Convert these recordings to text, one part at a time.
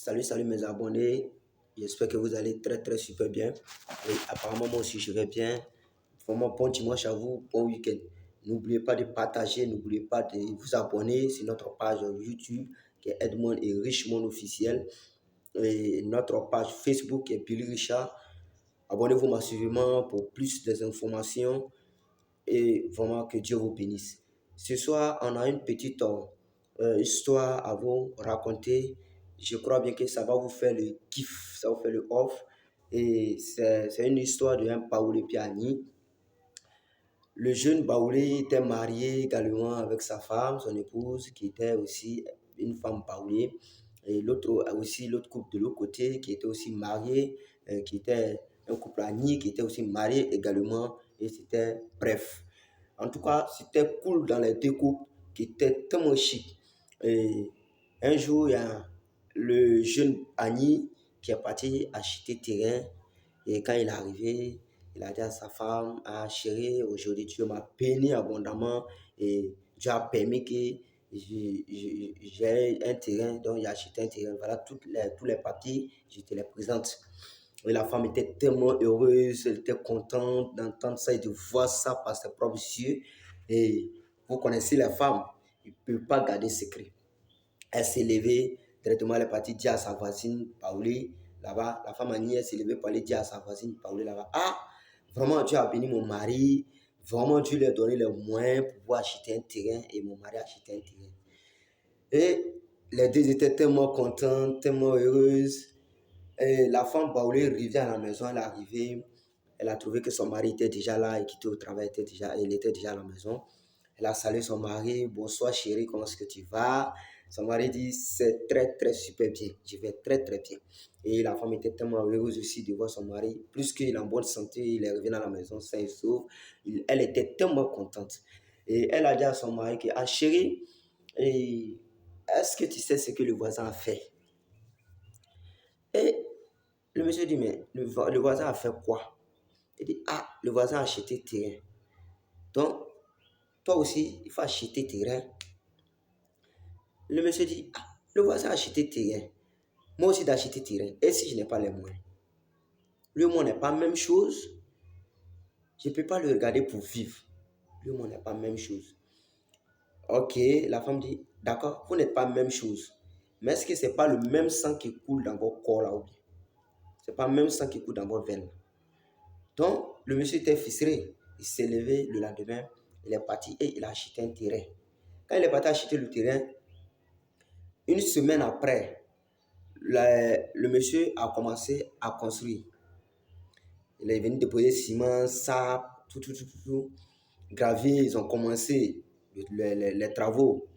Salut mes abonnés, j'espère que vous allez très super bien. Et apparemment moi aussi je vais bien. Vraiment bon dimanche à vous, bon week-end. N'oubliez pas de partager, n'oubliez pas de vous abonner sur notre page YouTube qui est Edmond et Richmond officiel. Et notre page Facebook est Billy Richard. Abonnez-vous massivement pour plus d'informations et vraiment que Dieu vous bénisse. Ce soir, on a une petite histoire à vous raconter. Je crois bien que ça va vous faire le kiff, ça va vous faire le off. Et c'est une histoire de un Baoulé Piani. Le jeune Baoulé était marié également avec sa femme, son épouse, qui était aussi une femme Baoulé. Et l'autre couple de l'autre côté, qui était aussi marié, qui était un couple Ani, qui était aussi marié également. Et c'était bref. En tout cas, c'était cool dans les deux couples qui étaient tellement chic. Et un jour, il y a le jeune Annie qui est parti acheter terrain. Et quand il est arrivé, il a dit à sa femme, ah chérie, aujourd'hui Dieu m'a béni abondamment et Dieu a permis que j'ai un terrain, donc j'ai acheté un terrain. Voilà tous les papiers, je te les présente. Et la femme était tellement heureuse, elle était contente d'entendre ça et de voir ça par ses propres yeux. Et vous connaissez les femmes, ils ne peuvent pas garder secret. Elle s'est levée, directement elle est partie dire à sa voisine, Paulé, là-bas, la femme Annie, elle s'est levée pour aller dire à sa voisine, Paulé, là-bas, ah, vraiment Dieu a béni mon mari, vraiment Dieu lui a donné les moyens pour pouvoir acheter un terrain et mon mari a acheté un terrain. Et les deux étaient tellement contents, tellement heureuses. Et la femme Baoulé revient à la maison, elle est arrivée, elle a trouvé que son mari était déjà là et quitté au travail, il était déjà à la maison. Elle a salué son mari, bonsoir chérie, comment est-ce que tu vas? Son mari dit, c'est très super bien, je vais très bien. Et la femme était tellement heureuse aussi de voir son mari, plus qu'il est en bonne santé, il est revenu à la maison sain et sauf. Elle était tellement contente. Et elle a dit à son mari que, ah chérie, est-ce que tu sais ce que le voisin a fait? Et le monsieur dit, mais le voisin a fait quoi? Il dit, ah, le voisin a acheté terrain. Donc, toi aussi, il faut acheter terrain. Le monsieur dit, ah, le voisin a acheté terrain. Moi aussi d'acheter terrain. Et si je n'ai pas les moyens? Lui et moi, on n'est pas la même chose. Je ne peux pas le regarder pour vivre. Lui et moi, on n'est pas la même chose. Ok, la femme dit, d'accord, vous n'êtes pas la même chose. Mais est-ce que ce n'est pas le même sang qui coule dans vos corps là ou bien? Ce n'est pas le même sang qui coule dans vos veines. Donc, le monsieur était frustré. Il s'est levé le lendemain, il est parti et il a acheté un terrain. Quand il est parti acheter le terrain, une semaine après, le monsieur a commencé à construire. Il est venu déposer ciment, sable, tout. Gravier, ils ont commencé les travaux.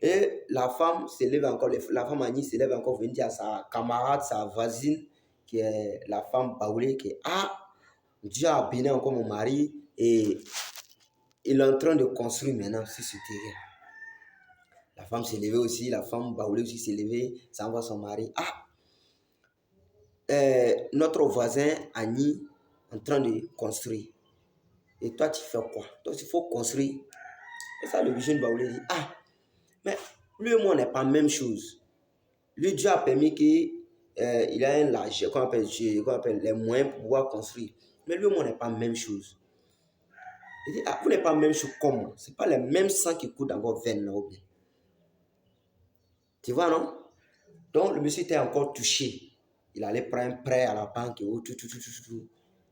Et la femme s'élève encore, la femme Annie s'élève encore, venir dire à sa camarade, sa voisine, qui est la femme Baoulé, qui est, ah, Dieu a béni encore mon mari et il est en train de construire maintenant sur ce terrain. La femme s'est levée aussi, la femme Baoulé aussi s'est levée, ça envoie son mari. Ah, notre voisin Annie en train de construire. Et toi, tu fais quoi? Donc, il faut construire. Et ça, le jeune Baoulé dit, ah, mais lui et moi, on n'est pas la même chose. Lui, Dieu a permis qu'il a un large, qu'on appelle les moyens pour pouvoir construire. Mais lui et moi, on n'est pas la même chose. Il dit, ah, vous n'êtes pas la même chose comme moi. Ce n'est pas le même sang qui coule dans vos veines là ou bien. Tu vois, non? Donc, le monsieur était encore touché. Il allait prendre un prêt à la banque et tout.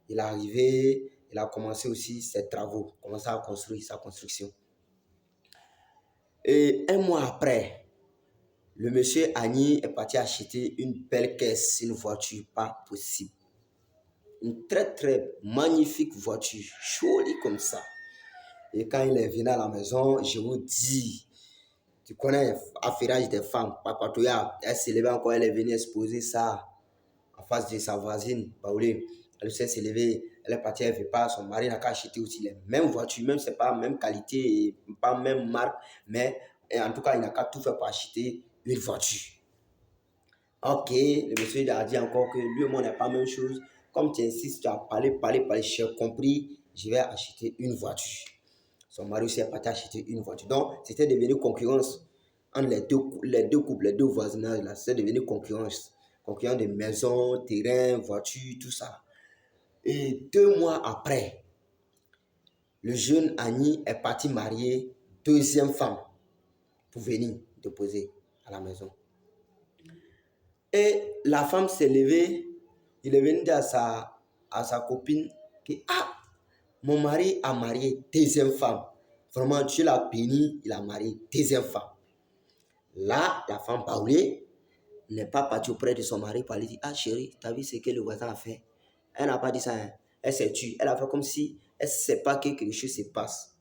Il est arrivé, il a commencé aussi ses travaux, commencé à construire sa construction. Et un mois après, le monsieur Annie est parti acheter une belle caisse, une voiture pas possible. Une très magnifique voiture, jolie comme ça. Et quand il est venu à la maison, je vous dis, tu connais l'affairage des femmes, Papatoya, elle s'est levée encore, elle est venue exposer ça en face de sa voisine, Paulé. Elle s'est levée, elle est partie, elle ne veut pas, son mari n'a qu'à acheter aussi les mêmes voitures, même si ce n'est pas la même qualité et pas la même marque, mais en tout cas, il n'a qu'à tout faire pour acheter une voiture. Ok, le monsieur a dit encore que lui et moi, on n'a pas la même chose. Comme tu insistes, tu as parlé, j'ai compris, je vais acheter une voiture. Son mari aussi est parti acheter une voiture. Donc, c'était devenu concurrence entre les deux couples, les deux voisinages, là, c'est devenu concurrence. Concurrence de maisons, terrains, voitures, tout ça. Et 2 mois après, le jeune Agni est parti marier deuxième femme pour venir déposer à la maison. Et la femme s'est levée, il est venu dire à sa copine que mon mari a marié deuxième femme. Vraiment, Dieu l'a béni, il a marié deuxième femme. Là, la femme Baoulé n'est pas partie auprès de son mari pour lui dire chérie, tu as vu ce que le voisin a fait? Elle n'a pas dit ça, hein. Elle s'est tue. Elle a fait comme si elle ne sait pas que quelque chose se passe.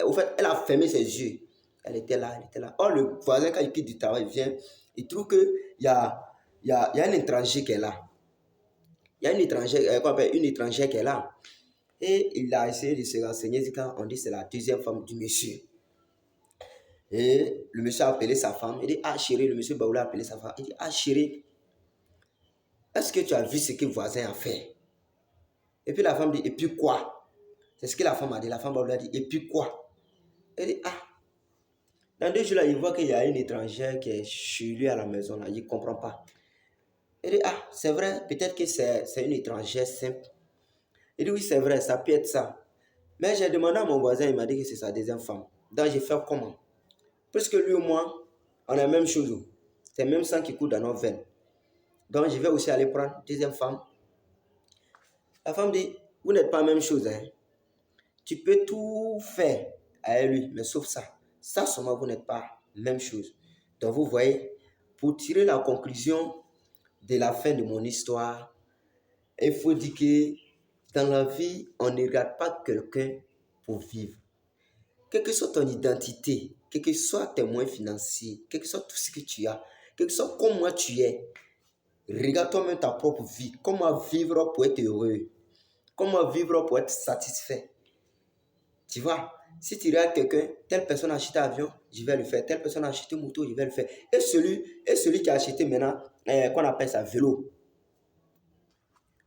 Au fait, elle a fermé ses yeux. Elle était là. Or, le voisin, quand il quitte du travail, il vient, il trouve qu'il y a un étranger qui est là. Il y a une étrangère qui est là. Et il a essayé de se renseigner. On dit que c'est la deuxième femme du monsieur. Et le monsieur a appelé sa femme. Il dit chérie, le monsieur Baoula a appelé sa femme. Il dit chérie, est-ce que tu as vu ce que le voisin a fait? Et puis la femme dit et puis quoi? C'est ce que la femme a dit. La femme Baoula a dit et puis quoi? Elle dit dans 2 jours là, il voit qu'il y a une étrangère qui est chez lui à la maison là. Il ne comprend pas. Elle dit c'est vrai, peut-être que c'est une étrangère simple. Il dit oui, c'est vrai, ça peut être ça. Mais j'ai demandé à mon voisin, il m'a dit que c'est sa deuxième femme. Donc j'ai fait comment? Puisque lui et moi, on a la même chose. C'est le même sang qui coule dans nos veines. Donc je vais aussi aller prendre deuxième femme. La femme dit, vous n'êtes pas la même chose. Hein. Tu peux tout faire avec lui, mais sauf ça. Ça seulement, vous n'êtes pas la même chose. Donc vous voyez, pour tirer la conclusion de la fin de mon histoire, il faut dire que dans la vie, on ne regarde pas quelqu'un pour vivre. Quelle que soit ton identité, quel que soit tes moyens financiers, quel que soit tout ce que tu as, quel que soit comment tu es, regarde toi-même ta propre vie. Comment vivre pour être heureux? Comment vivre pour être satisfait? Tu vois, si tu regardes quelqu'un, telle personne a acheté un avion, je vais le faire. Telle personne a acheté une moto, je vais le faire. Et celui qui a acheté maintenant, qu'on appelle ça vélo.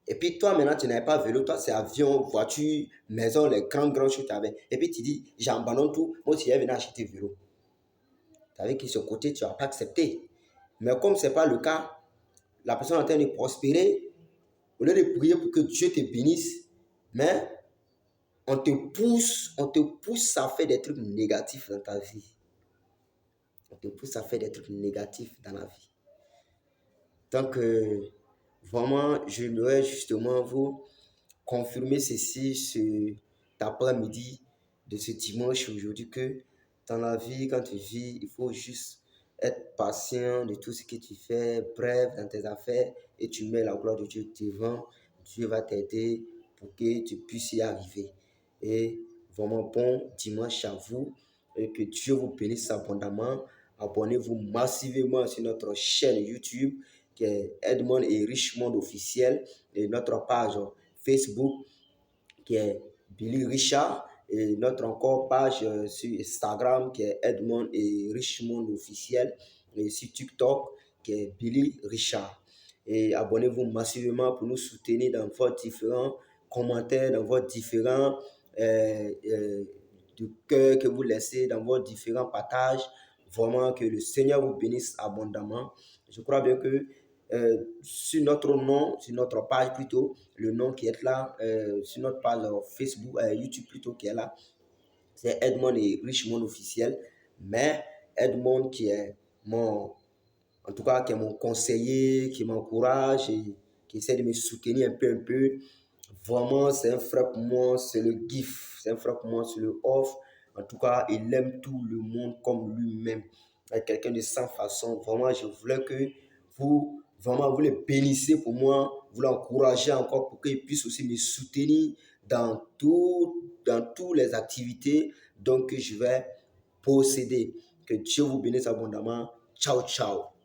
Et puis toi, maintenant, tu n'avais pas vélo, toi, c'est avion, voiture, maison, les grandes choses que tu avais. Et puis tu dis, j'abandonne tout, moi, si je venais acheter vélo. Tu avais que ce côté, tu n'as pas accepté. Mais comme ce n'est pas le cas, la personne est en train de prospérer, au lieu de prier pour que Dieu te bénisse, mais on te pousse à faire des trucs négatifs dans ta vie. On te pousse à faire des trucs négatifs dans la vie. Donc, vraiment, je voudrais justement vous confirmer ceci ce après-midi de ce dimanche aujourd'hui que dans la vie, quand tu vis, il faut juste être patient de tout ce que tu fais, bref dans tes affaires et tu mets la gloire de Dieu devant. Dieu va t'aider pour que tu puisses y arriver. Et vraiment bon dimanche à vous et que Dieu vous bénisse abondamment. Abonnez-vous massivement sur notre chaîne YouTube qui est Edmond et Richmond officiel et notre page Facebook qui est Billy Richard et notre encore page sur Instagram qui est Edmond et Richmond officiel et sur TikTok qui est Billy Richard. Et abonnez-vous massivement pour nous soutenir dans vos différents commentaires, dans vos différents de cœur que vous laissez, dans vos différents partages. Vraiment que le Seigneur vous bénisse abondamment. Je crois bien que sur notre nom, sur notre page plutôt, le nom qui est là, sur notre page Facebook, YouTube plutôt qui est là, c'est Edmond et Richmond officiel. Mais Edmond qui est en tout cas qui est mon conseiller, qui m'encourage et qui essaie de me soutenir un peu. Vraiment, c'est un frère pour moi, c'est le GIF, c'est un frère pour moi, c'est le off. En tout cas, il aime tout le monde comme lui-même. Il est quelqu'un de sans façon. Vraiment, je voulais que vous le bénissez pour moi, vous l'encouragez encore pour qu'il puisse aussi me soutenir dans toutes les activités donc je vais posséder. Que Dieu vous bénisse abondamment. Ciao, ciao.